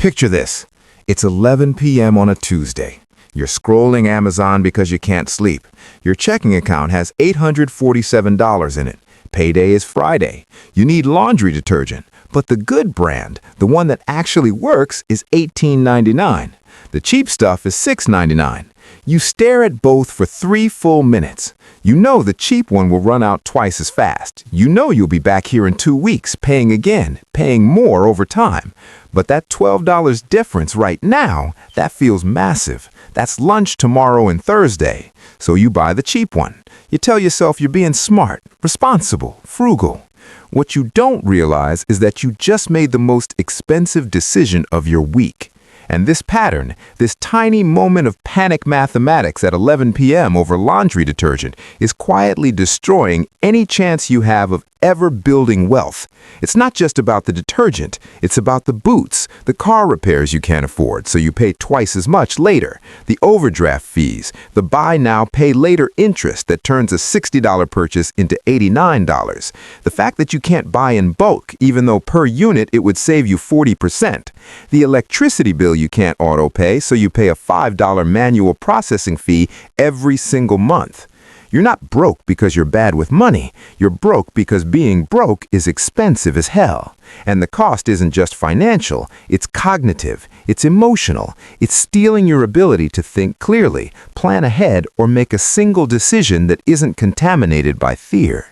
Picture this. It's 11 p.m. on a Tuesday. You're scrolling Amazon because you can't sleep. Your checking account has $847 in it. Payday is Friday. You need laundry detergent, but the good brand, the one that actually works, is $18.99. The cheap stuff is $6.99. You stare at both for 3 full minutes. You know the cheap one will run out twice as fast. You know you'll be back here in 2 weeks, paying again, paying more over time. But that $12 difference right now, that feels massive. That's lunch tomorrow and Thursday. So you buy the cheap one. You tell yourself you're being smart, responsible, frugal. What you don't realize is that you just made the most expensive decision of your week. And this pattern, this tiny moment of panic mathematics at 11 p.m. over laundry detergent, is quietly destroying any chance you have of ever building wealth. It's not just about the detergent. It's about the boots, the car repairs you can't afford, so you pay twice as much later, the overdraft fees, the buy now, pay later interest that turns a $60 purchase into $89, the fact that you can't buy in bulk, even though per unit it would save you 40%, the electricity bill you can't autopay, so you pay a $5 manual processing fee every single month. You're not broke because you're bad with money. You're broke because being broke is expensive as hell. And the cost isn't just financial, it's cognitive, it's emotional, it's stealing your ability to think clearly, plan ahead, or make a single decision that isn't contaminated by fear.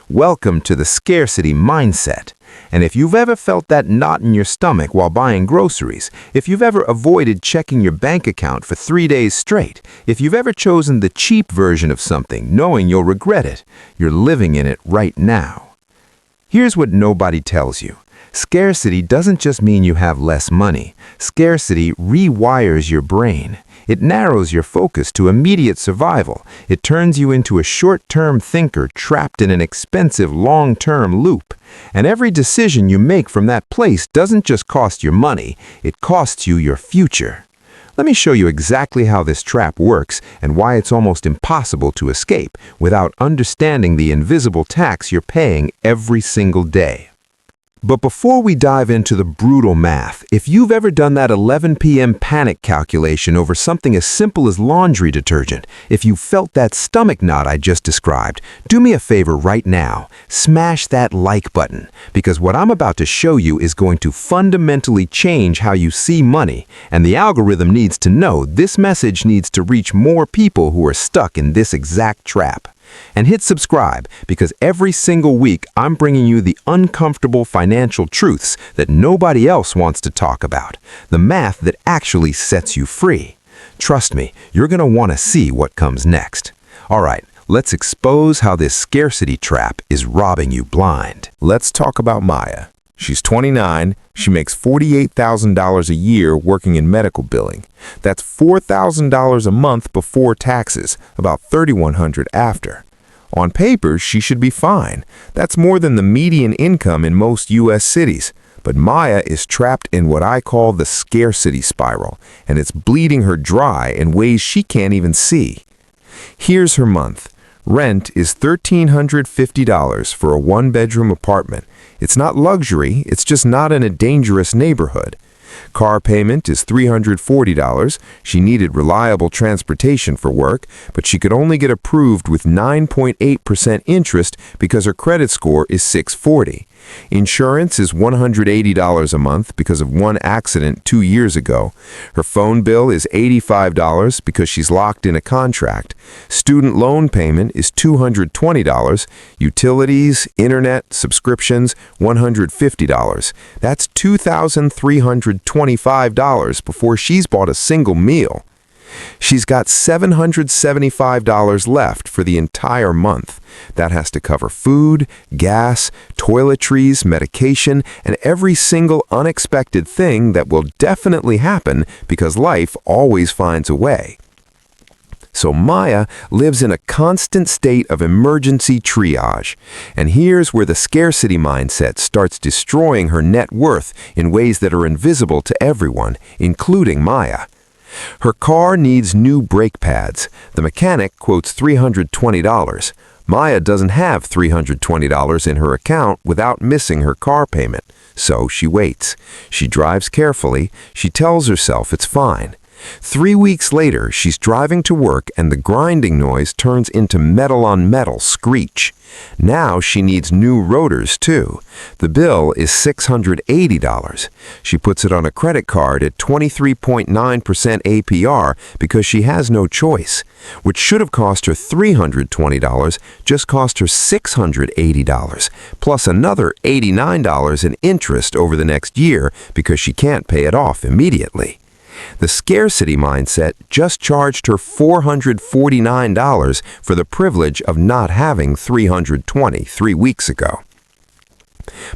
Welcome to the scarcity mindset. And if you've ever felt that knot in your stomach while buying groceries, if you've ever avoided checking your bank account for 3 days straight, if you've ever chosen the cheap version of something knowing you'll regret it, you're living in it right now. Here's what nobody tells you. Scarcity doesn't just mean you have less money. Scarcity rewires your brain. It narrows your focus to immediate survival. It turns you into a short-term thinker trapped in an expensive long-term loop. And every decision you make from that place doesn't just cost you money, it costs you your future. Let me show you exactly how this trap works and why it's almost impossible to escape without understanding the invisible tax you're paying every single day. But before we dive into the brutal math, if you've ever done that 11 p.m. panic calculation over something as simple as laundry detergent, if you felt that stomach knot I just described, do me a favor right now. Smash that like button, because what I'm about to show you is going to fundamentally change how you see money, and the algorithm needs to know this message needs to reach more people who are stuck in this exact trap. And hit subscribe, because every single week I'm bringing you the uncomfortable financial truths that nobody else wants to talk about, the math that actually sets you free. Trust me, you're going to want to see what comes next. All right, let's expose how this scarcity trap is robbing you blind. Let's talk about Maya. She's 29, she makes $48,000 a year working in medical billing. That's $4,000 a month before taxes, about $3,100 after. On paper, she should be fine. That's more than the median income in most U.S. cities. But Maya is trapped in what I call the scarcity spiral, and it's bleeding her dry in ways she can't even see. Here's her month. Rent is $1,350 for a one-bedroom apartment. It's not luxury, it's just not in a dangerous neighborhood. Car payment is $340. She needed reliable transportation for work, but she could only get approved with 9.8% interest because her credit score is 640. Insurance is $180 a month because of one accident 2 years ago. Her phone bill is $85 because she's locked in a contract. Student loan payment is $220. Utilities, internet, subscriptions, $150. That's $2,325 before she's bought a single meal. She's got $775 left for the entire month. That has to cover food, gas, toiletries, medication, and every single unexpected thing that will definitely happen because life always finds a way. So Maya lives in a constant state of emergency triage. And here's where the scarcity mindset starts destroying her net worth in ways that are invisible to everyone, including Maya. Her car needs new brake pads. The mechanic quotes $320. Maya doesn't have $320 in her account without missing her car payment. So she waits. She drives carefully. She tells herself it's fine. 3 weeks later, she's driving to work and the grinding noise turns into metal-on-metal screech. Now she needs new rotors, too. The bill is $680. She puts it on a credit card at 23.9% APR because she has no choice. Which should have cost her $320 just cost her $680, plus another $89 in interest over the next year because she can't pay it off immediately. The scarcity mindset just charged her $449 for the privilege of not having $320 3 weeks ago.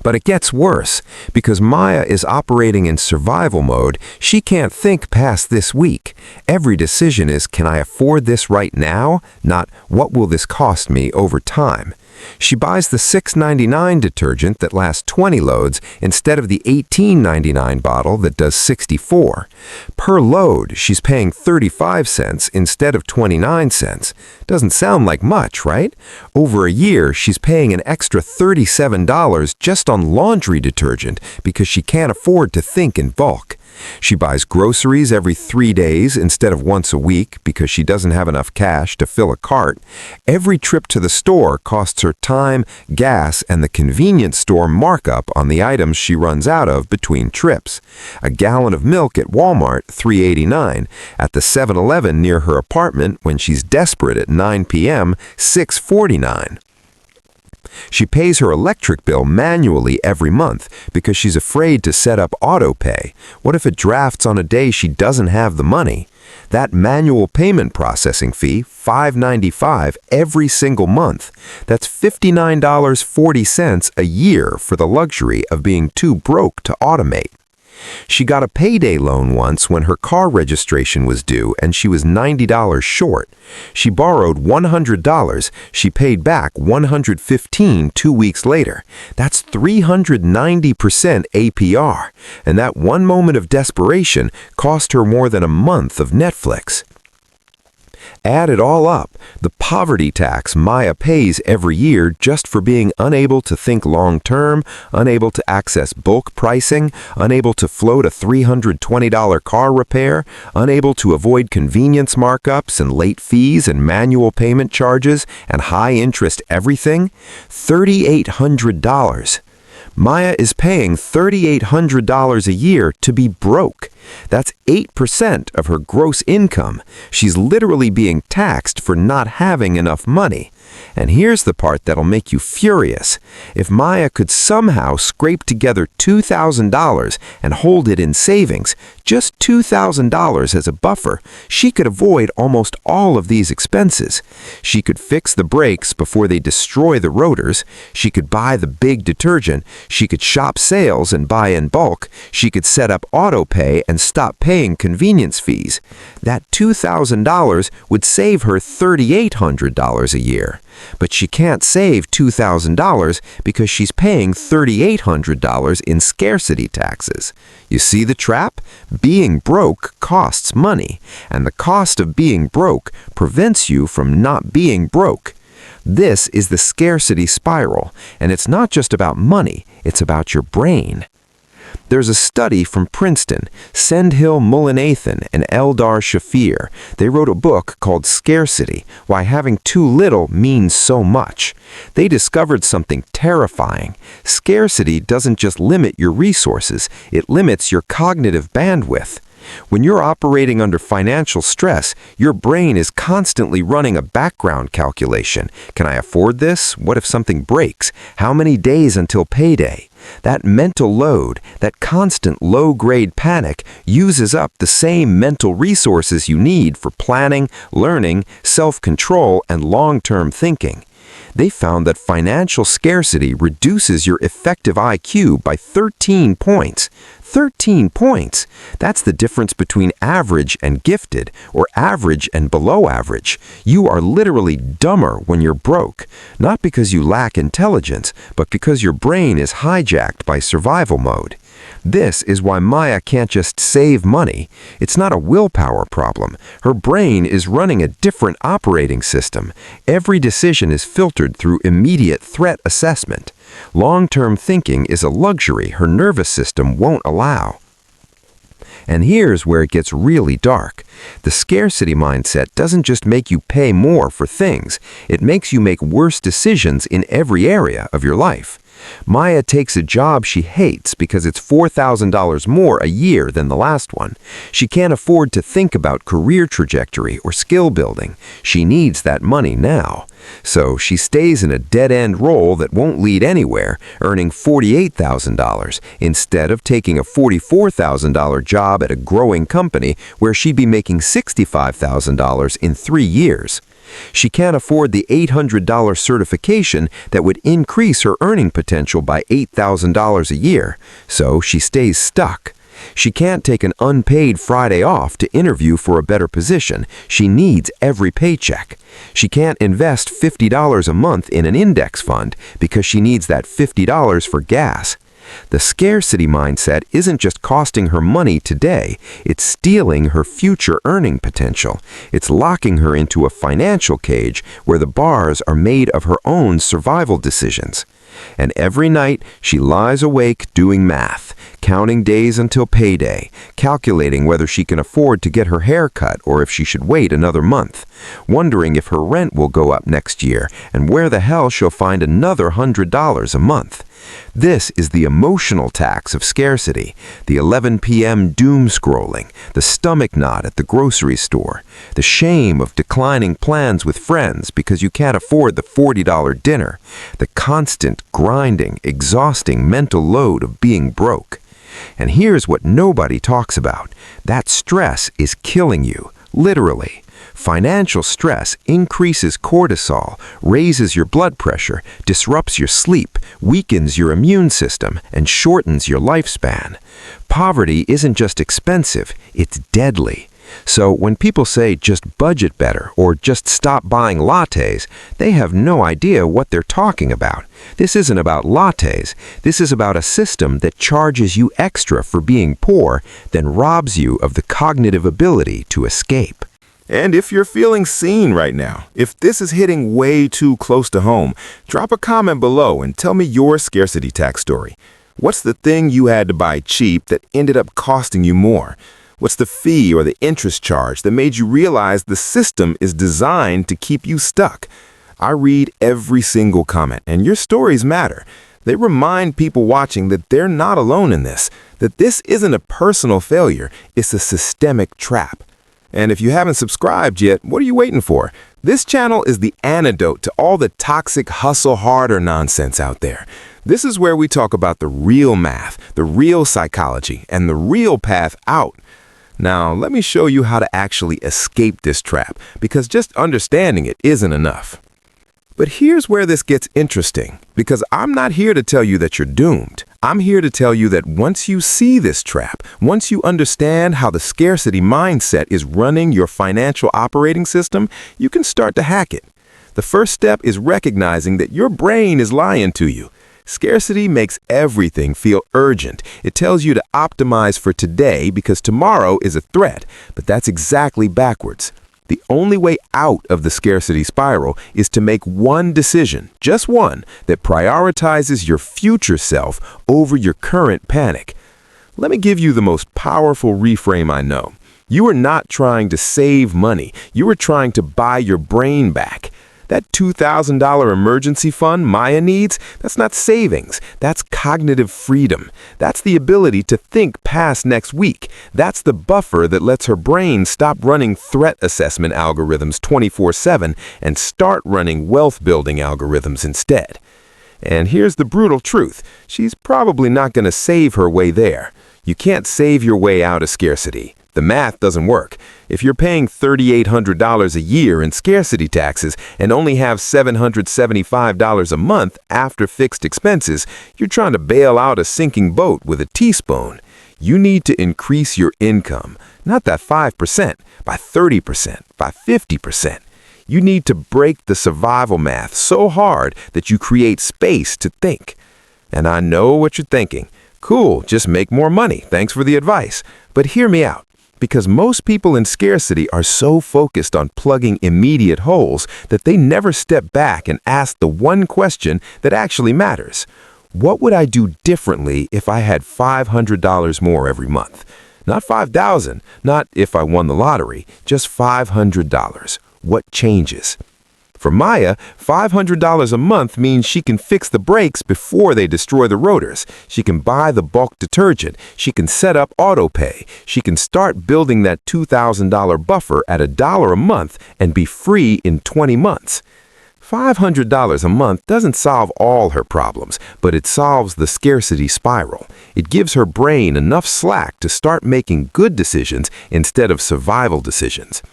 But it gets worse. Because Maya is operating in survival mode, she can't think past this week. Every decision is, can I afford this right now? Not, what will this cost me over time? She buys the $6.99 detergent that lasts 20 loads instead of the $18.99 bottle that does 64. Per load, she's paying 35 cents instead of 29 cents. Doesn't sound like much, right? Over a year, she's paying an extra $37 just on laundry detergent because she can't afford to think in bulk. She buys groceries every 3 days instead of once a week because she doesn't have enough cash to fill a cart. Every trip to the store costs her time, gas, and the convenience store markup on the items she runs out of between trips. A gallon of milk at Walmart, $3.89. At the 7-Eleven near her apartment when she's desperate at 9 p.m., $6.49. She pays her electric bill manually every month because she's afraid to set up autopay. What if it drafts on a day she doesn't have the money? That manual payment processing fee, $5.95 every single month. That's $59.40 a year for the luxury of being too broke to automate. She got a payday loan once when her car registration was due and she was $90 short. She borrowed $100. She paid back $115 2 weeks later. That's 390% APR. And that one moment of desperation cost her more than a month of Netflix. Add it all up, the poverty tax Maya pays every year just for being unable to think long-term, unable to access bulk pricing, unable to float a $320 car repair, unable to avoid convenience markups and late fees and manual payment charges and high-interest everything, $3,800. Maya is paying $3,800 a year to be broke. That's 8% of her gross income. She's literally being taxed for not having enough money. And here's the part that'll make you furious. If Maya could somehow scrape together $2,000 and hold it in savings, just $2,000 as a buffer, she could avoid almost all of these expenses. She could fix the brakes before they destroy the rotors. She could buy the big detergent. She could shop sales and buy in bulk. She could set up autopay and stop paying convenience fees. That $2,000 would save her $3,800 a year. But she can't save $2,000 because she's paying $3,800 in scarcity taxes. You see the trap? Being broke costs money, and the cost of being broke prevents you from not being broke. This is the scarcity spiral, and it's not just about money, it's about your brain. There's a study from Princeton, Sendhil Mullainathan and Eldar Shafir. They wrote a book called Scarcity, Why Having Too Little Means So Much. They discovered something terrifying. Scarcity doesn't just limit your resources, it limits your cognitive bandwidth. When you're operating under financial stress, your brain is constantly running a background calculation. Can I afford this? What if something breaks? How many days until payday? That mental load, that constant low-grade panic, uses up the same mental resources you need for planning, learning, self-control, and long-term thinking. They found that financial scarcity reduces your effective IQ by 13 points. 13 points! That's the difference between average and gifted, or average and below average. You are literally dumber when you're broke, not because you lack intelligence, but because your brain is hijacked by survival mode. This is why Maya can't just save money. It's not a willpower problem. Her brain is running a different operating system. Every decision is filtered through immediate threat assessment. Long-term thinking is a luxury her nervous system won't allow. And here's where it gets really dark. The scarcity mindset doesn't just make you pay more for things, it makes you make worse decisions in every area of your life. Maya takes a job she hates because it's $4,000 more a year than the last one. She can't afford to think about career trajectory or skill building. She needs that money now. So she stays in a dead-end role that won't lead anywhere, earning $48,000 instead of taking a $44,000 job at a growing company where she'd be making $65,000 in 3 years. She can't afford the $800 certification that would increase her earning potential by $8,000 a year, so she stays stuck. She can't take an unpaid Friday off to interview for a better position. She needs every paycheck. She can't invest $50 a month in an index fund because she needs that $50 for gas. The scarcity mindset isn't just costing her money today, it's stealing her future earning potential. It's locking her into a financial cage where the bars are made of her own survival decisions. And every night she lies awake doing math, counting days until payday, calculating whether she can afford to get her hair cut or if she should wait another month, wondering if her rent will go up next year and where the hell she'll find another $100 a month. This is the emotional tax of scarcity, the 11 p.m. doom scrolling, the stomach knot at the grocery store, the shame of declining plans with friends because you can't afford the $40 dinner, the constant, grinding, exhausting mental load of being broke. And here's what nobody talks about. That stress is killing you, literally. Financial stress increases cortisol, raises your blood pressure, disrupts your sleep, weakens your immune system, and shortens your lifespan. Poverty isn't just expensive, it's deadly. So when people say just budget better or just stop buying lattes, they have no idea what they're talking about. This isn't about lattes. This is about a system that charges you extra for being poor, then robs you of the cognitive ability to escape. And if you're feeling seen right now, if this is hitting way too close to home, drop a comment below and tell me your scarcity tax story. What's the thing you had to buy cheap that ended up costing you more? What's the fee or the interest charge that made you realize the system is designed to keep you stuck? I read every single comment, and your stories matter. They remind people watching that they're not alone in this, that this isn't a personal failure, it's a systemic trap. And if you haven't subscribed yet, what are you waiting for? This channel is the antidote to all the toxic hustle harder nonsense out there. This is where we talk about the real math, the real psychology, and the real path out. Now, let me show you how to actually escape this trap, because just understanding it isn't enough. But here's where this gets interesting, because I'm not here to tell you that you're doomed. I'm here to tell you that once you see this trap, once you understand how the scarcity mindset is running your financial operating system, you can start to hack it. The first step is recognizing that your brain is lying to you. Scarcity makes everything feel urgent. It tells you to optimize for today because tomorrow is a threat, but that's exactly backwards. The only way out of the scarcity spiral is to make one decision, just one, that prioritizes your future self over your current panic. Let me give you the most powerful reframe I know. You are not trying to save money. You are trying to buy your brain back. That $2,000 emergency fund Maya needs, that's not savings. That's cognitive freedom. That's the ability to think past next week. That's the buffer that lets her brain stop running threat assessment algorithms 24/7 and start running wealth-building algorithms instead. And here's the brutal truth. She's probably not going to save her way there. You can't save your way out of scarcity. The math doesn't work. If you're paying $3,800 a year in scarcity taxes and only have $775 a month after fixed expenses, you're trying to bail out a sinking boat with a teaspoon. You need to increase your income, not that 5%, by 30%, by 50%. You need to break the survival math so hard that you create space to think. And I know what you're thinking. Cool, just make more money. Thanks for the advice. But hear me out. because most people in scarcity are so focused on plugging immediate holes that they never step back and ask the one question that actually matters. What would I do differently if I had $500 more every month? Not $5,000, not if I won the lottery, just $500. What changes? For Maya, $500 a month means she can fix the brakes before they destroy the rotors. She can buy the bulk detergent. She can set up autopay. She can start building that $2,000 buffer at $1 a month and be free in 20 months. $500 a month doesn't solve all her problems, but it solves the scarcity spiral. It gives her brain enough slack to start making good decisions instead of survival decisions.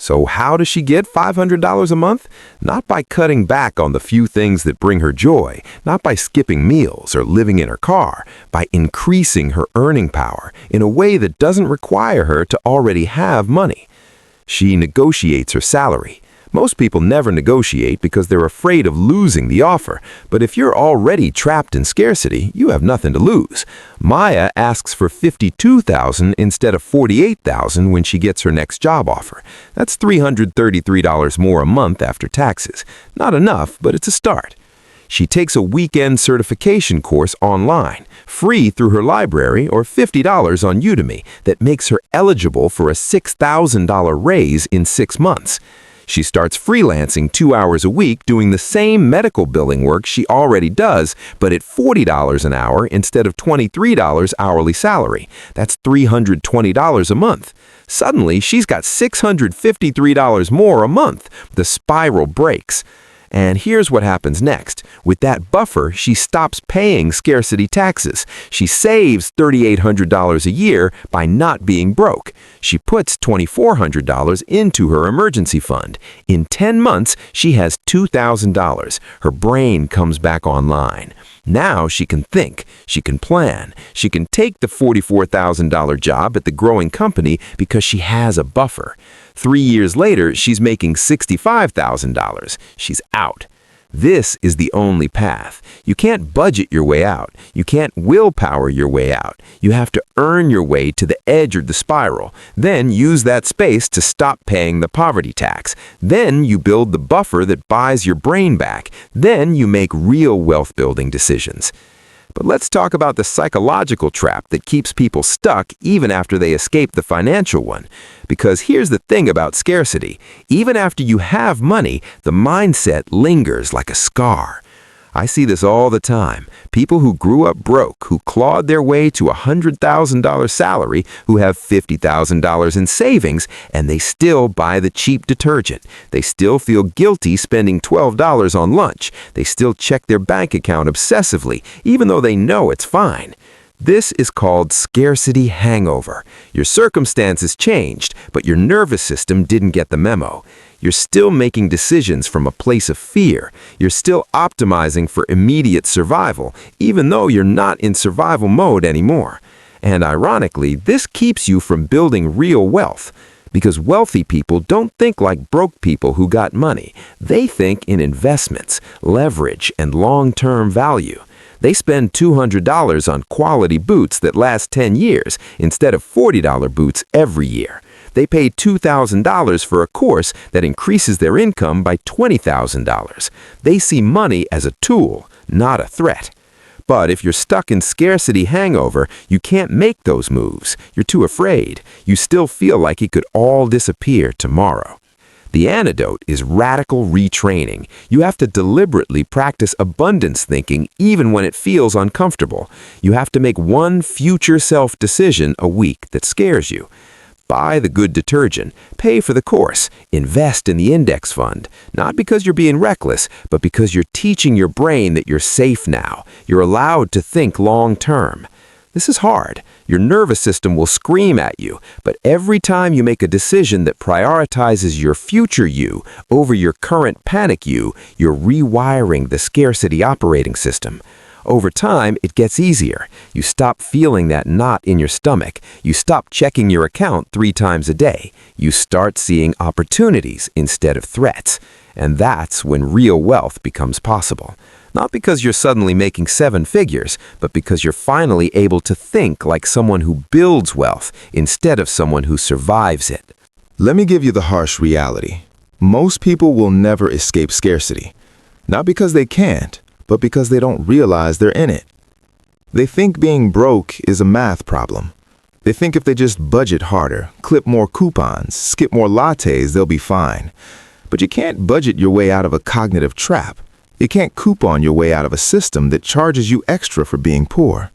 So how does she get $500 a month? Not by cutting back on the few things that bring her joy, not by skipping meals or living in her car, by increasing her earning power in a way that doesn't require her to already have money. She negotiates her salary. Most people never negotiate because they're afraid of losing the offer, but if you're already trapped in scarcity, you have nothing to lose. Maya asks for $52,000 instead of $48,000 when she gets her next job offer. That's $333 more a month after taxes. Not enough, but it's a start. She takes a weekend certification course online, free through her library or $50 on Udemy, that makes her eligible for a $6,000 raise in 6 months. She starts freelancing 2 hours a week doing the same medical billing work she already does, but at $40 an hour instead of $23 hourly salary. That's $320 a month. Suddenly, she's got $653 more a month. The spiral breaks. And here's what happens next. With that buffer, she stops paying scarcity taxes. She saves $3,800 a year by not being broke. She puts $2,400 into her emergency fund. In 10 months, she has $2,000. Her brain comes back online. Now she can think, she can plan, she can take the $44,000 job at the growing company because she has a buffer. 3 years later, she's making $65,000. She's out. This is the only path. You can't budget your way out. You can't willpower your way out. You have to earn your way to the edge of the spiral. Then use that space to stop paying the poverty tax. Then you build the buffer that buys your brain back. Then you make real wealth-building decisions. But let's talk about the psychological trap that keeps people stuck even after they escape the financial one. Because here's the thing about scarcity. Even after you have money, the mindset lingers like a scar. I see this all the time. People who grew up broke, who clawed their way to a $100,000 salary, who have $50,000 in savings, and they still buy the cheap detergent. They still feel guilty spending $12 on lunch. They still check their bank account obsessively, even though they know it's fine. This is called scarcity hangover. Your circumstances changed, but your nervous system didn't get the memo. You're still making decisions from a place of fear. You're still optimizing for immediate survival, even though you're not in survival mode anymore. And ironically, this keeps you from building real wealth. Because wealthy people don't think like broke people who got money. They think in investments, leverage, and long-term value. They spend $200 on quality boots that last 10 years instead of $40 boots every year. They pay $2,000 for a course that increases their income by $20,000. They see money as a tool, not a threat. But if you're stuck in scarcity hangover, you can't make those moves. You're too afraid. You still feel like it could all disappear tomorrow. The antidote is radical retraining. You have to deliberately practice abundance thinking even when it feels uncomfortable. You have to make one future self decision a week that scares you. Buy the good detergent, pay for the course, invest in the index fund, not because you're being reckless, but because you're teaching your brain that you're safe now. You're allowed to think long term. This is hard. Your nervous system will scream at you, but every time you make a decision that prioritizes your future you over your current panic you, you're rewiring the scarcity operating system. Over time, it gets easier. You stop feeling that knot in your stomach. You stop checking your account 3 times a day. You start seeing opportunities instead of threats. And that's when real wealth becomes possible. Not because you're suddenly making seven figures, but because you're finally able to think like someone who builds wealth instead of someone who survives it. Let me give you the harsh reality. Most people will never escape scarcity. Not because they can't, but because they don't realize they're in it. They think being broke is a math problem. They think if they just budget harder, clip more coupons, skip more lattes, they'll be fine. But you can't budget your way out of a cognitive trap. You can't coupon your way out of a system that charges you extra for being poor.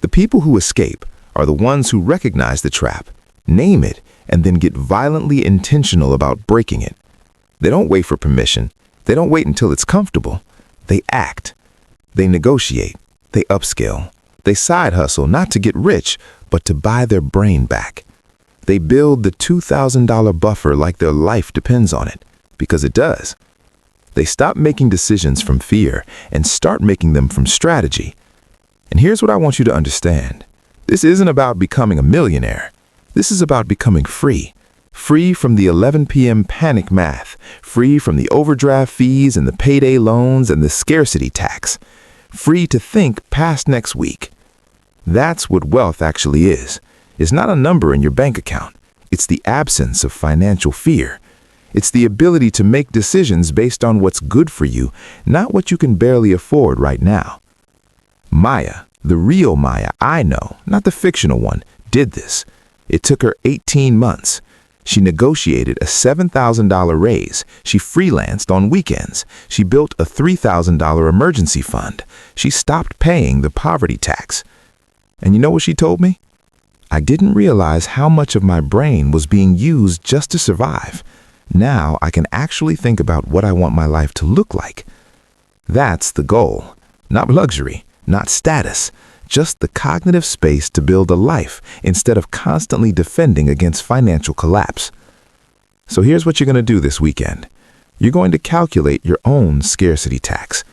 The people who escape are the ones who recognize the trap, name it, and then get violently intentional about breaking it. They don't wait for permission. They don't wait until it's comfortable. They act. They negotiate. They upskill. They side hustle not to get rich, but to buy their brain back. They build the $2,000 buffer like their life depends on it, because it does. They stop making decisions from fear and start making them from strategy. And here's what I want you to understand. This isn't about becoming a millionaire. This is about becoming free. Free from the 11 p.m. panic math. Free from the overdraft fees and the payday loans and the scarcity tax. Free to think past next week. That's what wealth actually is. It's not a number in your bank account. It's the absence of financial fear. It's the ability to make decisions based on what's good for you, not what you can barely afford right now. Maya, the real Maya I know, not the fictional one, did this. It took her 18 months. She negotiated a $7,000 raise. She freelanced on weekends. She built a $3,000 emergency fund. She stopped paying the poverty tax. And you know what she told me? I didn't realize how much of my brain was being used just to survive. Now I can actually think about what I want my life to look like. That's the goal. Not luxury, not status, just the cognitive space to build a life instead of constantly defending against financial collapse. So here's what you're going to do this weekend. You're going to calculate your own scarcity tax.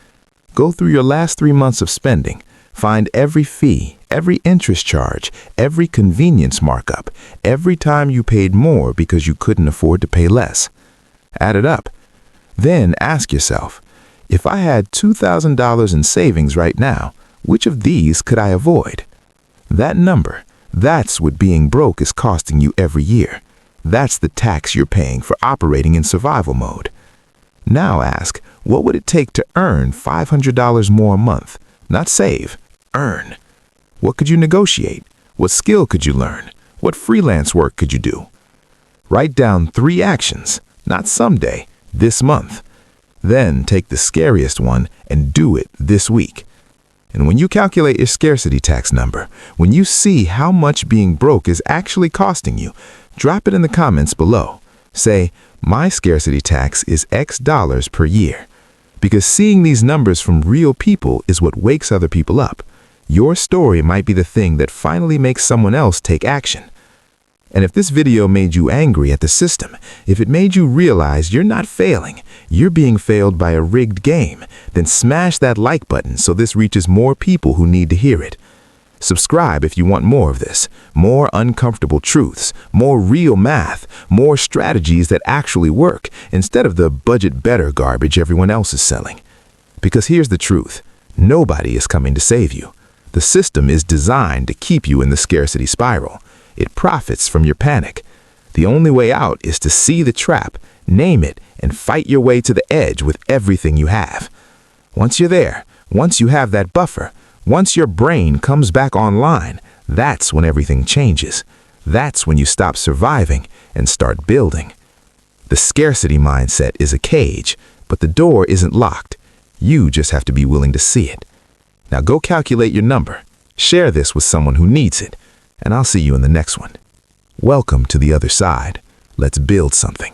Go through your last 3 months of spending. Find every fee, every interest charge, every convenience markup, every time you paid more because you couldn't afford to pay less. Add it up. Then ask yourself, if I had $2,000 in savings right now, which of these could I avoid? That number, that's what being broke is costing you every year. That's the tax you're paying for operating in survival mode. Now ask, what would it take to earn $500 more a month? Not save, earn. What could you negotiate? What skill could you learn? What freelance work could you do? Write down 3 actions, not someday, this month. Then take the scariest one and do it this week. And when you calculate your scarcity tax number, when you see how much being broke is actually costing you, drop it in the comments below. Say, my scarcity tax is X dollars per year. Because seeing these numbers from real people is what wakes other people up. Your story might be the thing that finally makes someone else take action. And if this video made you angry at the system, if it made you realize you're not failing, you're being failed by a rigged game, then smash that like button so this reaches more people who need to hear it. Subscribe if you want more of this, more uncomfortable truths, more real math, more strategies that actually work instead of the budget better garbage everyone else is selling. Because here's the truth, nobody is coming to save you. The system is designed to keep you in the scarcity spiral. It profits from your panic. The only way out is to see the trap, name it, and fight your way to the edge with everything you have. Once you're there, once you have that buffer, once your brain comes back online, that's when everything changes. That's when you stop surviving and start building. The scarcity mindset is a cage, but the door isn't locked. You just have to be willing to see it. Now go calculate your number. Share this with someone who needs it. And I'll see you in the next one. Welcome to the other side. Let's build something.